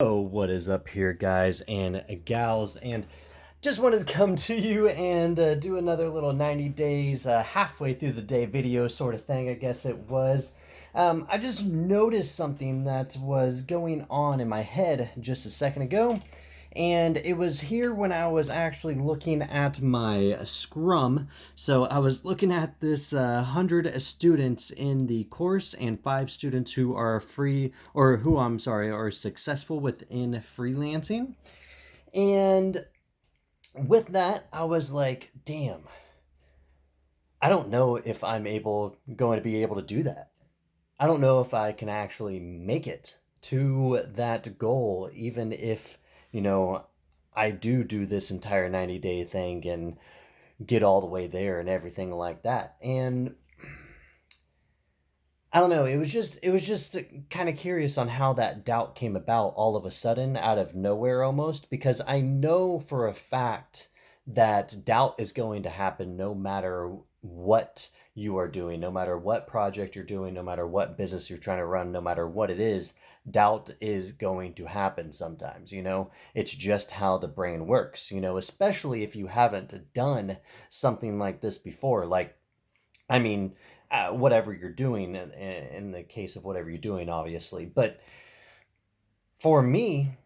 Oh, what is up here, guys and gals? And just wanted to come to you and do another little 90 days, halfway through the day video sort of thing, I guess it was. I just noticed something that was going on in my head just a second ago. And it was here when I was actually looking at my Scrum. So I was looking at this 100 students in the course and 5 students who are free, or who, I'm sorry, are successful within freelancing. And with that, I was like, damn, I don't know if going to be able to do that. I don't know if I can actually make it to that goal, even if, you know, I do this entire 90-day thing and get all the way there and everything like that. And I don't know, it was just kind of curious on how that doubt came about all of a sudden out of nowhere almost, because I know for a fact that doubt is going to happen no matter what you are doing, no matter what project you're doing, no matter what business you're trying to run, no matter what it is, doubt is going to happen sometimes. It's just how the brain works, especially if you haven't done something like this before. Like, I mean, whatever you're doing, in the case of whatever you're doing, obviously. But for me,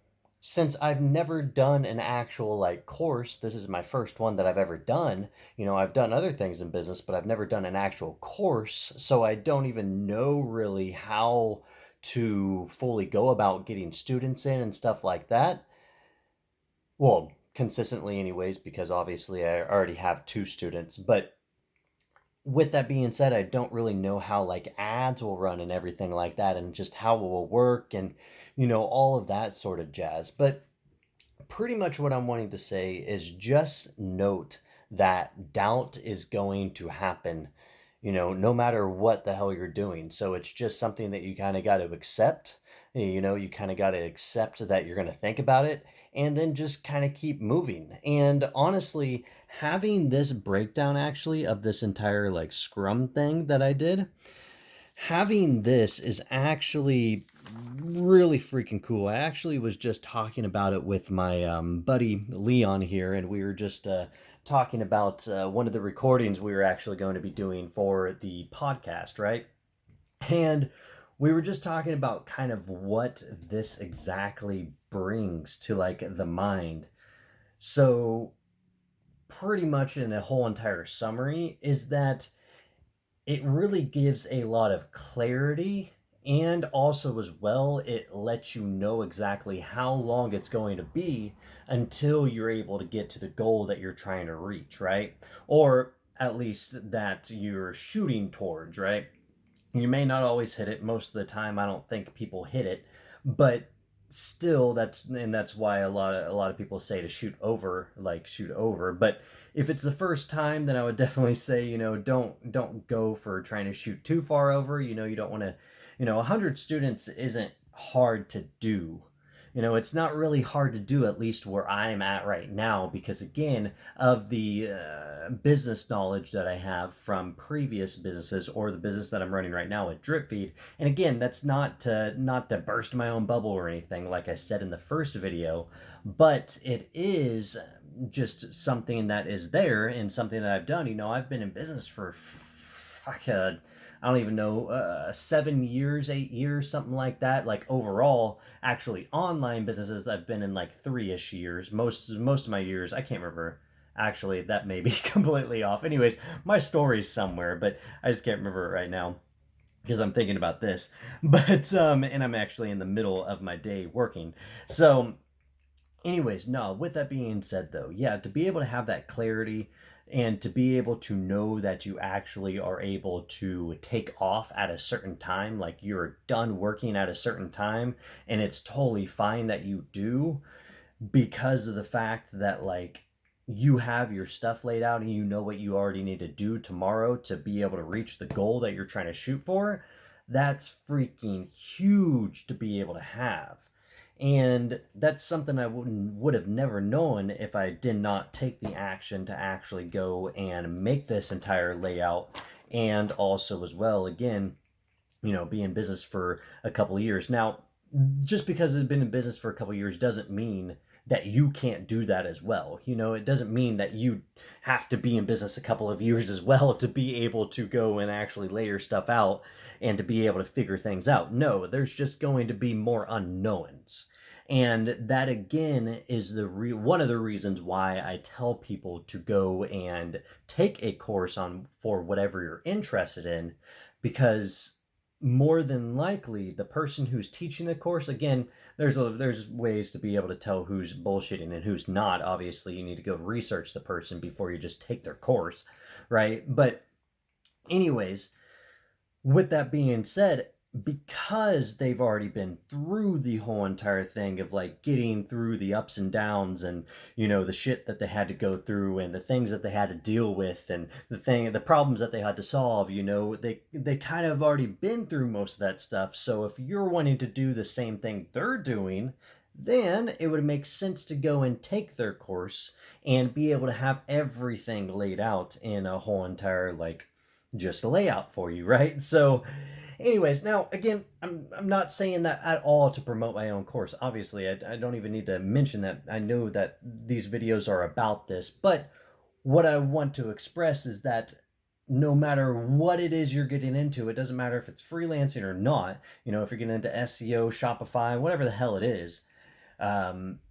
since I've never done an actual like course, this is my first one that I've ever done. I've done other things in business, but I've never done an actual course. So I don't even know really how to fully go about getting students in and stuff like that. Well, consistently, anyways, because obviously I already have 2 students. But with that being said, I don't really know how like ads will run and everything like that, and just how it will work, and all of that sort of jazz. But pretty much what I'm wanting to say is just note that doubt is going to happen, no matter what the hell you're doing. So it's just something that you kind of got to accept. You kind of got to accept that you're going to think about it and then just kind of keep moving. And honestly, having this breakdown actually of this entire like Scrum thing that I did, having this is actually really freaking cool. I actually was just talking about it with my buddy Leon here, and we were just talking about one of the recordings we were actually going to be doing for the podcast, right? And we were just talking about kind of what this exactly brings to like the mind. So, pretty much in a whole entire summary, is that it really gives a lot of clarity, and also as well it lets you know exactly how long it's going to be until you're able to get to the goal that you're trying to reach, right? Or at least that you're shooting towards, right? You may not always hit it. Most of the time I don't think people hit it, but still, that's why a lot of people say to shoot over. But if it's the first time, then I would definitely say, don't go for trying to shoot too far over. You don't want to, 100 students isn't hard to do. It's not really hard to do, at least where I'm at right now, because again, of the business knowledge that I have from previous businesses, or the business that I'm running right now at Drip Feed. And again, that's not to burst my own bubble or anything, like I said in the first video, but it is just something that is there and something that I've done. I've been in business for I don't even know, 7 years, 8 years, something like that. Like overall, actually, online businesses, I've been in like 3-ish years. Most of my years, I can't remember. Actually, that may be completely off. Anyways, my story's somewhere, but I just can't remember it right now because I'm thinking about this. But and I'm actually in the middle of my day working. So anyways, no, with that being said though, yeah, to be able to have that clarity and to be able to know that you actually are able to take off at a certain time, like you're done working at a certain time, and it's totally fine that you do, because of the fact that like you have your stuff laid out and you know what you already need to do tomorrow to be able to reach the goal that you're trying to shoot for. That's freaking huge to be able to have. And that's something I would have never known if I did not take the action to actually go and make this entire layout. And also as well, again, be in business for a couple of years now. just because it's been in business for a couple of years doesn't mean that you can't do that as well. You know, it doesn't mean that you have to be in business a couple of years as well to be able to go and actually lay your stuff out and to be able to figure things out. No, there's just going to be more unknowns. And that again is one of the reasons why I tell people to go and take a course on for whatever you're interested in, because more than likely the person who's teaching the course, again, there's ways to be able to tell who's bullshitting and who's not. Obviously you need to go research the person before you just take their course, right? But anyways, with that being said, because they've already been through the whole entire thing of like getting through the ups and downs and, you know, the shit that they had to go through and the things that they had to deal with and the problems that they had to solve, you know, they kind of already been through most of that stuff. So if you're wanting to do the same thing they're doing, then it would make sense to go and take their course and be able to have everything laid out in a whole entire, like, just a layout for you, right? So anyways, now again, I'm not saying that at all to promote my own course. Obviously, I don't even need to mention that. I know that these videos are about this, but what I want to express is that no matter what it is you're getting into, it doesn't matter if it's freelancing or not, you know, if you're getting into SEO, Shopify, whatever the hell it is,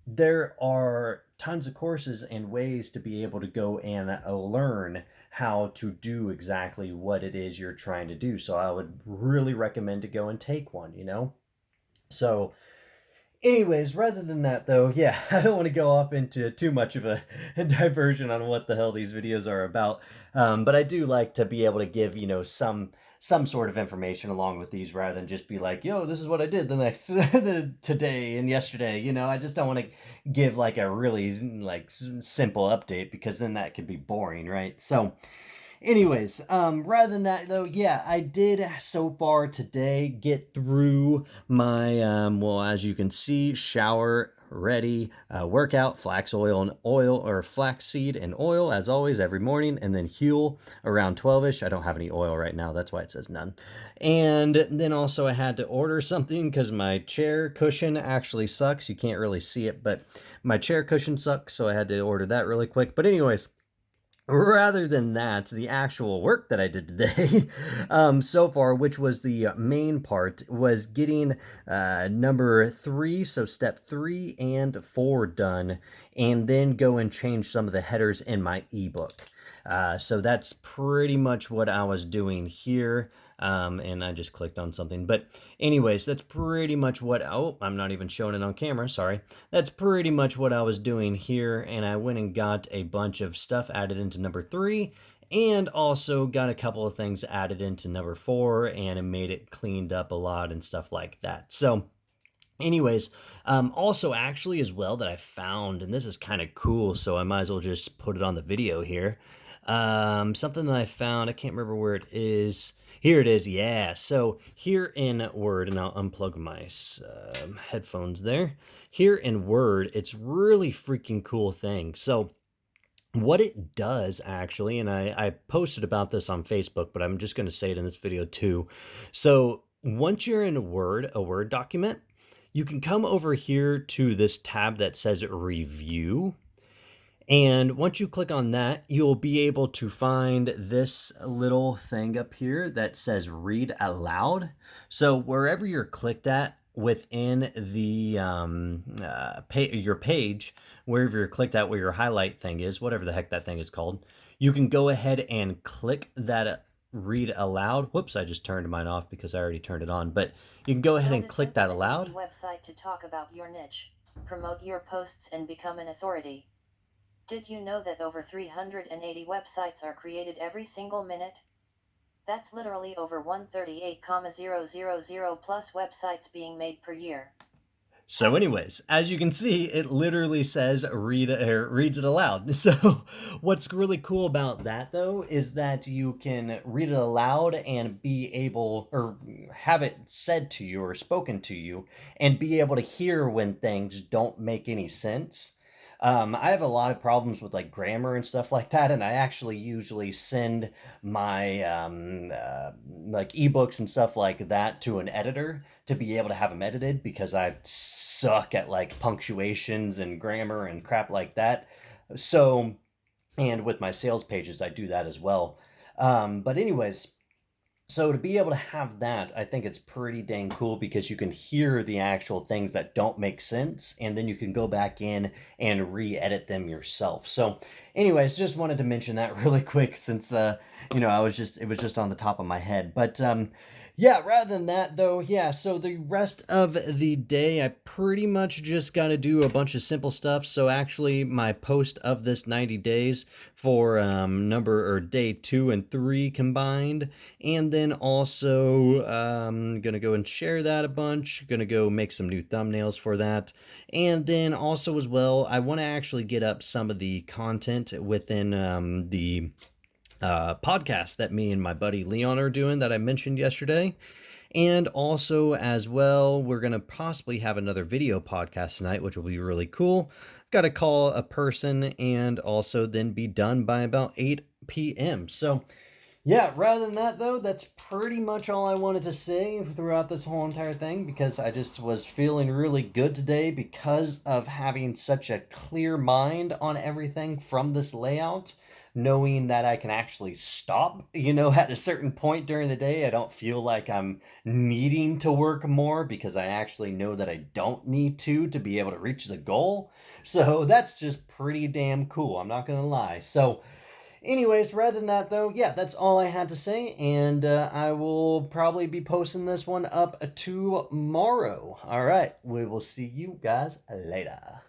there are tons of courses and ways to be able to go and learn how to do exactly what it is you're trying to do. So I would really recommend to go and take one, you know? So anyways, rather than that though, yeah, I don't want to go off into too much of a diversion on what the hell these videos are about. But I do like to be able to give, you know, some sort of information along with these rather than just be like, yo, this is what I did the next today and yesterday. You know, I just don't want to give like a really like simple update because then that could be boring, right? So anyways, rather than that though, yeah, I did so far today get through my, well, as you can see, shower ready, workout, flax oil and oil, or flaxseed and oil, as always, every morning, and then Huel around 12ish. I don't have any oil right now, that's why it says none. And then also I had to order something because my chair cushion actually sucks. You can't really see it, but my chair cushion sucks, so I had to order that really quick. But anyways, rather than that, the actual work that I did today so far, which was the main part, was getting number 3, so step 3 and 4 done, and then go and change some of the headers in my ebook. So that's pretty much what I was doing here. And I just clicked on something. But anyways, that's pretty much what, oh, I'm not even showing it on camera, sorry. That's pretty much what I was doing here, and I went and got a bunch of stuff added into number 3, and also got a couple of things added into number 4, and it made it cleaned up a lot and stuff like that. So anyways, also actually as well that I found, and this is kind of cool, so I might as well just put it on the video here. Something that I found, I can't remember where it is. Here it is, yeah. So here in Word, and I'll unplug my headphones there. Here in Word, it's really freaking cool thing. So what it does actually, and I posted about this on Facebook, but I'm just going to say it in this video too. So once you're in Word, a Word document, you can come over here to this tab that says Review. And once you click on that, you'll be able to find this little thing up here that says Read Aloud. So wherever you're clicked at within the your page, wherever you're clicked at where your highlight thing is, whatever the heck that thing is called, you can go ahead and click that Read Aloud. Whoops, I just turned mine off because I already turned it on. But you can go ahead and click that aloud. Website to talk about your niche, promote your posts, and become an authority. Did you know that over 380 websites are created every single minute? That's literally over 138,000 plus websites being made per year. So anyways, as you can see, it literally says reads it aloud. So what's really cool about that though is that you can read it aloud and be able, or have it said to you or spoken to you, and be able to hear when things don't make any sense. I have a lot of problems with like grammar and stuff like that, and I actually usually send my like ebooks and stuff like that to an editor to be able to have them edited because I suck at like punctuations and grammar and crap like that. So, and with my sales pages, I do that as well. But anyways, so to be able to have that, I think it's pretty dang cool because you can hear the actual things that don't make sense, and then you can go back in and re-edit them yourself. So, anyways, just wanted to mention that really quick since I was just it was just on the top of my head. But yeah, rather than that though, yeah, so the rest of the day I pretty much just got to do a bunch of simple stuff. So actually my post of this 90 days for number or day 2 and 3 combined, and then also gonna go and share that a bunch, gonna go make some new thumbnails for that, and then also as well I want to actually get up some of the content within the podcast that me and my buddy Leon are doing that I mentioned yesterday. And also, as well, we're going to possibly have another video podcast tonight, which will be really cool. Got to call a person and also then be done by about 8 p.m. So, yeah, rather than that, though, that's pretty much all I wanted to say throughout this whole entire thing because I just was feeling really good today because of having such a clear mind on everything from this layout, knowing that I can actually stop, at a certain point during the day. I don't feel like I'm needing to work more because I actually know that I don't need to be able to reach the goal. So that's just pretty damn cool. I'm not going to lie. So, anyways, rather than that, though, yeah, that's all I had to say, and I will probably be posting this one up tomorrow. All right, we will see you guys later.